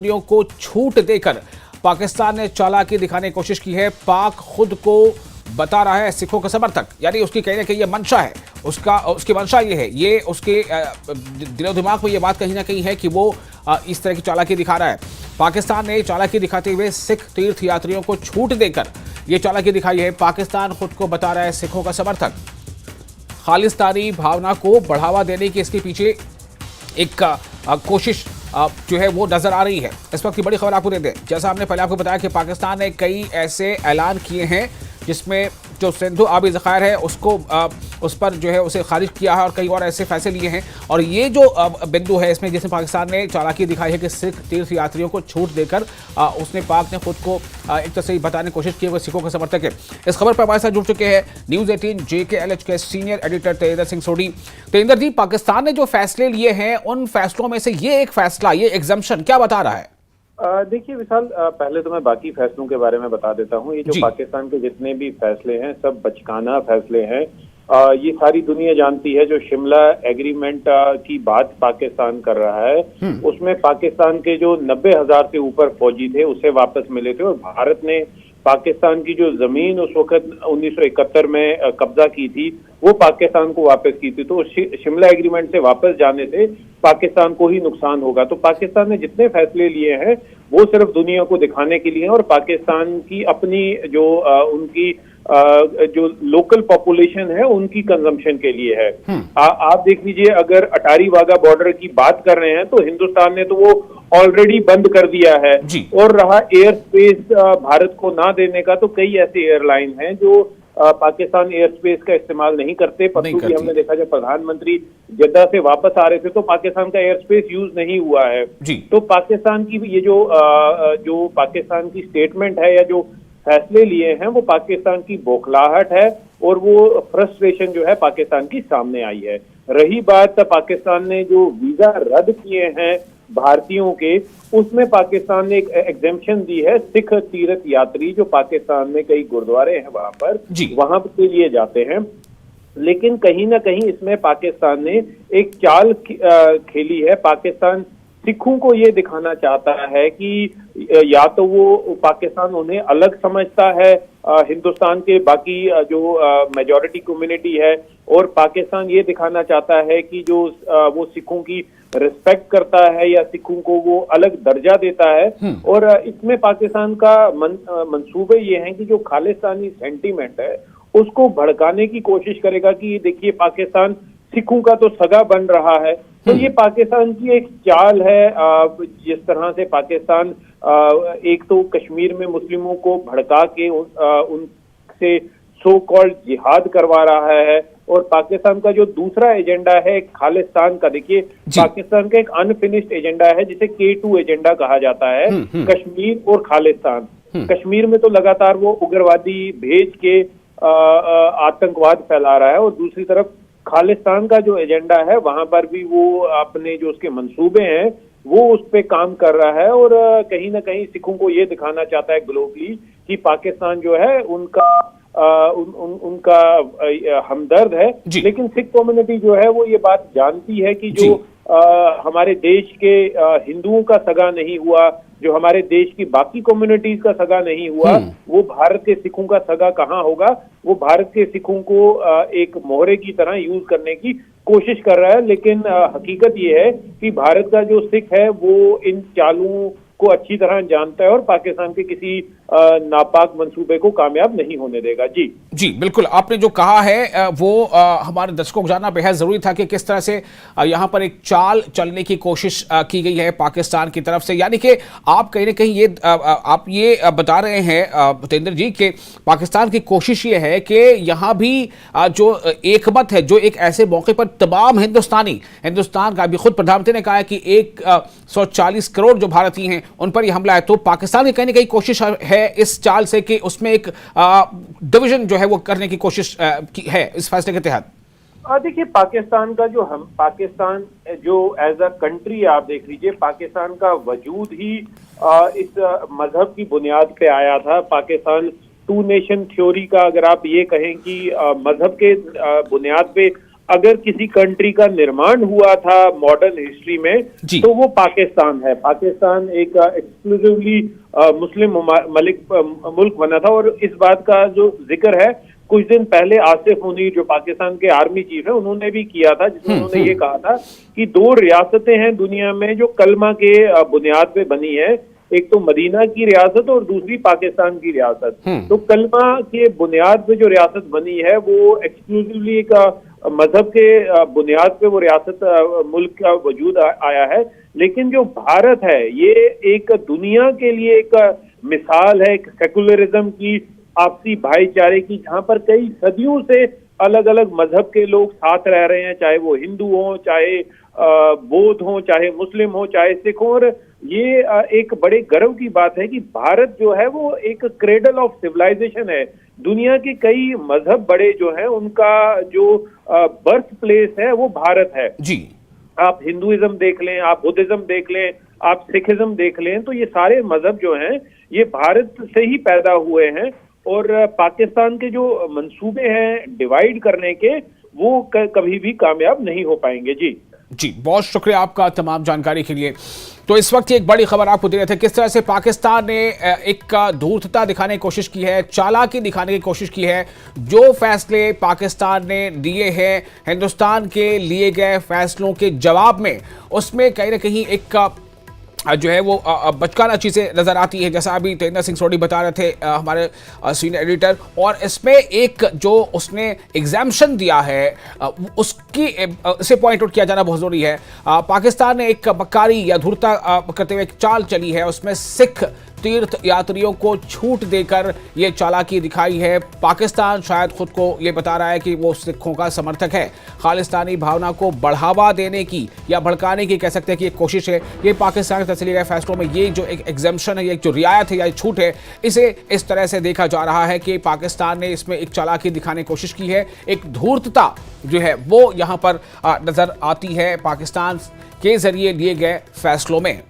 को छूट देकर पाकिस्तान ने चालाकी दिखाने की कोशिश की है। पाक खुद को बता रहा है सिखों का समर्थक, यानी उसकी कहीं ना कहीं ये मंशा है, उसकी मंशा ये है, ये उसके दिलो दिमाग में ये बात कहीं ना कहीं है कि वो इस तरह की चालाकी दिखा रहा है। पाकिस्तान ने चालाकी दिखाते हुए सिख तीर्थ यात्रियों को छूट देकर ये चालाकी दिखाई है। पाकिस्तान खुद को बता रहा है सिखों का समर्थक। खालिस्तानी भावना को बढ़ावा देने की इसके पीछे एक कोशिश जो है वो नजर आ रही है। इस वक्त की बड़ी खबर आपको दे दें, जैसा हमने पहले आपको बताया कि पाकिस्तान ने कई ऐसे ऐलान किए हैं जिसमें जो सिंधु आबी ज़खायर है उसको उस पर जो है उसे खारिज किया है और कई और ऐसे फैसले लिए हैं। और ये जो बिंदु है इसमें जिसमें पाकिस्तान ने चालाकी दिखाई है कि सिख तीर्थ यात्रियों को छूट देकर उसने पाक ने खुद को एक तरह से बताने की कोशिश की है वो सिखों का समर्थक है। इस खबर पर हमारे साथ जुड़ चुके हैं न्यूज़ 18 JKLH के सीनियर एडिटर तेजिंदर सिंह सोढी। तेजिंदर जी, पाकिस्तान ने जो फैसले लिए हैं उन फैसलों में से ये एक फैसला, ये एग्जम्पशन क्या बता रहा है? देखिए विशाल, पहले तो मैं बाकी फैसलों के बारे में बता देता हूँ। ये जो पाकिस्तान के जितने भी फैसले हैं सब बचकाना फैसले हैं। ये सारी दुनिया जानती है। जो शिमला एग्रीमेंट की बात पाकिस्तान कर रहा है उसमें पाकिस्तान के जो 90,000 से ऊपर फौजी थे उसे वापस मिले थे और भारत ने पाकिस्तान की जो जमीन उस वक्त 1971 में कब्जा की थी वो पाकिस्तान को वापस की थी। तो शिमला एग्रीमेंट से वापस जाने से पाकिस्तान को ही नुकसान होगा। तो पाकिस्तान ने जितने फैसले लिए हैं वो सिर्फ दुनिया को दिखाने के लिए और पाकिस्तान की अपनी जो उनकी जो लोकल पॉपुलेशन है उनकी कंजम्पशन के लिए है। आप देख लीजिए, अगर अटारी वाघा बॉर्डर की बात कर रहे हैं तो हिंदुस्तान ने तो वो ऑलरेडी बंद कर दिया है। और रहा एयर स्पेस भारत को ना देने का, तो कई ऐसे एयरलाइन हैं जो पाकिस्तान एयर स्पेस का इस्तेमाल नहीं करते। परसों भी हमने देखा जब प्रधानमंत्री जद्दा से वापस आ रहे थे तो पाकिस्तान का एयर स्पेस यूज नहीं हुआ है। तो पाकिस्तान की ये जो पाकिस्तान की स्टेटमेंट है या जो फैसले लिए हैं वो पाकिस्तान की बौखलाहट है और वो फ्रस्ट्रेशन जो है पाकिस्तान की सामने आई है। रही बात पाकिस्तान ने जो वीजा रद्द किए हैं भारतीयों के, उसमें पाकिस्तान ने एक एग्जेम्पशन दी है। सिख तीर्थ यात्री जो पाकिस्तान में कई गुरुद्वारे हैं वहां के लिए जाते हैं, लेकिन कहीं ना कहीं इसमें पाकिस्तान ने एक चाल खेली है। पाकिस्तान सिखों को ये दिखाना चाहता है कि या तो वो पाकिस्तान उन्हें अलग समझता है हिंदुस्तान के बाकी जो मेजॉरिटी कम्युनिटी है, और पाकिस्तान ये दिखाना चाहता है कि जो वो सिखों की रिस्पेक्ट करता है या सिखों को वो अलग दर्जा देता है। और इसमें पाकिस्तान का मंसूबे ये हैं कि जो खालिस्तानी सेंटीमेंट है उसको भड़काने की कोशिश करेगा कि देखिए पाकिस्तान सिखों का तो सगा बन रहा है। तो ये पाकिस्तान की एक चाल है। जिस तरह से पाकिस्तान एक तो कश्मीर में मुस्लिमों को भड़का के उनसे सो कॉल्ड जिहाद करवा रहा है, और पाकिस्तान का जो दूसरा एजेंडा है खालिस्तान का, देखिए पाकिस्तान का एक अनफिनिश्ड एजेंडा है जिसे K2 एजेंडा कहा जाता है, कश्मीर और खालिस्तान। कश्मीर में तो लगातार वो उग्रवादी भेज के आतंकवाद फैला रहा है, और दूसरी तरफ खालिस्तान का जो एजेंडा है वहां पर भी वो अपने जो उसके मंसूबे हैं वो उस पे काम कर रहा है। और कहीं ना कहीं सिखों को ये दिखाना चाहता है ग्लोबली कि पाकिस्तान जो है उनका उनका हमदर्द है। लेकिन सिख कम्युनिटी जो है वो ये बात जानती है कि जो हमारे देश के हिंदुओं का सगा नहीं हुआ, जो हमारे देश की बाकी कम्युनिटीज का सगा नहीं हुआ, वो भारत के सिखों का सगा कहाँ होगा। वो भारत के सिखों को एक मोहरे की तरह यूज करने की कोशिश कर रहा है। लेकिन हकीकत ये है कि भारत का जो सिख है वो इन चालों को अच्छी तरह जानता है और पाकिस्तान के किसी नापाक मंसूबे को कामयाब नहीं होने देगा। जी बिल्कुल, आपने जो कहा है वो हमारे दर्शकों को जानना बेहद जरूरी था कि किस तरह से यहाँ पर एक चाल चलने की कोशिश की गई है पाकिस्तान की तरफ से। यानी कि आप कहीं ना कहीं ये आप ये बता रहे हैं तेजिंदर जी कि पाकिस्तान की कोशिश ये है कि यहाँ भी जो एकमत है, जो एक ऐसे मौके पर तमाम हिंदुस्तान का भी खुद प्रधानमंत्री ने कहा है कि 140 करोड़ जो भारतीय हैं उन पर यह हमला है, तो पाकिस्तान की कहीं ना कहीं कोशिश है इस चाल से कि उसमें एक डिवीजन जो है वो करने की कोशिश की है इस फैसले के तहत। देखिए पाकिस्तान का पाकिस्तान जो एज अ कंट्री आप देख लीजिए, पाकिस्तान का वजूद ही इस मजहब की बुनियाद पे आया था। पाकिस्तान 2 नेशन थ्योरी का अगर आप ये कहें कि मजहब के बुनियाद पे अगर किसी कंट्री का निर्माण हुआ था मॉडर्न हिस्ट्री में जी। तो वो पाकिस्तान है। पाकिस्तान एक एक्सक्लूसिवली मुस्लिम मुल्क बना था। और इस बात का जो जिक्र है कुछ दिन पहले आसिफ मुनीर जो पाकिस्तान के आर्मी चीफ है उन्होंने भी किया था, जिसमें उन्होंने ये कहा था कि 2 रियासतें हैं दुनिया में जो कलमा के बुनियाद पे बनी है, एक तो मदीना की रियासत और दूसरी पाकिस्तान की रियासत। तो कलमा के बुनियाद पे जो रियासत बनी है वो एक्सक्लूसिवली एक मजहब के बुनियाद पे वो रियासत मुल्क का वजूद आया है। लेकिन जो भारत है ये एक दुनिया के लिए एक मिसाल है, एक सेकुलरिज्म की, आपसी भाईचारे की, जहां पर कई सदियों से अलग अलग मजहब के लोग साथ रह रहे हैं, चाहे वो हिंदू हों, चाहे बौद्ध हों, चाहे मुस्लिम हों, चाहे सिख हों। और ये एक बड़े गर्व की बात है कि भारत जो है वो एक क्रेडल ऑफ सिविलाइजेशन है। दुनिया के कई मजहब बड़े जो है उनका जो बर्थ प्लेस है वो भारत है जी। आप हिंदुइज्म देख लें, आप बुद्धिज्म देख लें, आप सिखिज्म देख लें, तो ये सारे मजहब जो हैं ये भारत से ही पैदा हुए हैं। और पाकिस्तान के जो मंसूबे हैं डिवाइड करने के वो कभी भी कामयाब नहीं हो पाएंगे। जी जी, बहुत शुक्रिया आपका तमाम जानकारी के लिए। तो इस वक्त एक बड़ी खबर आपको दे रहे थे किस तरह से पाकिस्तान ने एक धूर्तता दिखाने की कोशिश की है, चालाकी दिखाने की कोशिश की है। जो फैसले पाकिस्तान ने दिए हैं हिंदुस्तान के लिए गए फैसलों के जवाब में, उसमें कहीं ना कहीं एक जो है वो बचकाना चीज़ें नज़र आती है, जैसा अभी तेंद्र सिंह सोडी बता रहे थे हमारे सीनियर एडिटर। और इसमें एक जो उसने एग्जाम्शन दिया है उसकी इसे पॉइंट आउट किया जाना बहुत ज़रूरी है। पाकिस्तान ने एक मक्कारी या धूर्तता करते हुए एक चाल चली है, उसमें सिख तीर्थ यात्रियों को छूट देकर ये चालाकी दिखाई है। पाकिस्तान शायद खुद को ये बता रहा है कि वो सिखों का समर्थक है। खालिस्तानी भावना को बढ़ावा देने की या भड़काने की कह सकते हैं कि एक कोशिश है। ये पाकिस्तान के तस्लील गए फैसलों में ये जो एक एग्जेम्पशन है, ये जो रियायत है या छूट है, इसे इस तरह से देखा जा रहा है कि पाकिस्तान ने इसमें एक चालाकी दिखाने की कोशिश की है। एक धूर्तता जो है वो यहाँ पर नजर आती है पाकिस्तान के जरिए लिए गए फैसलों में।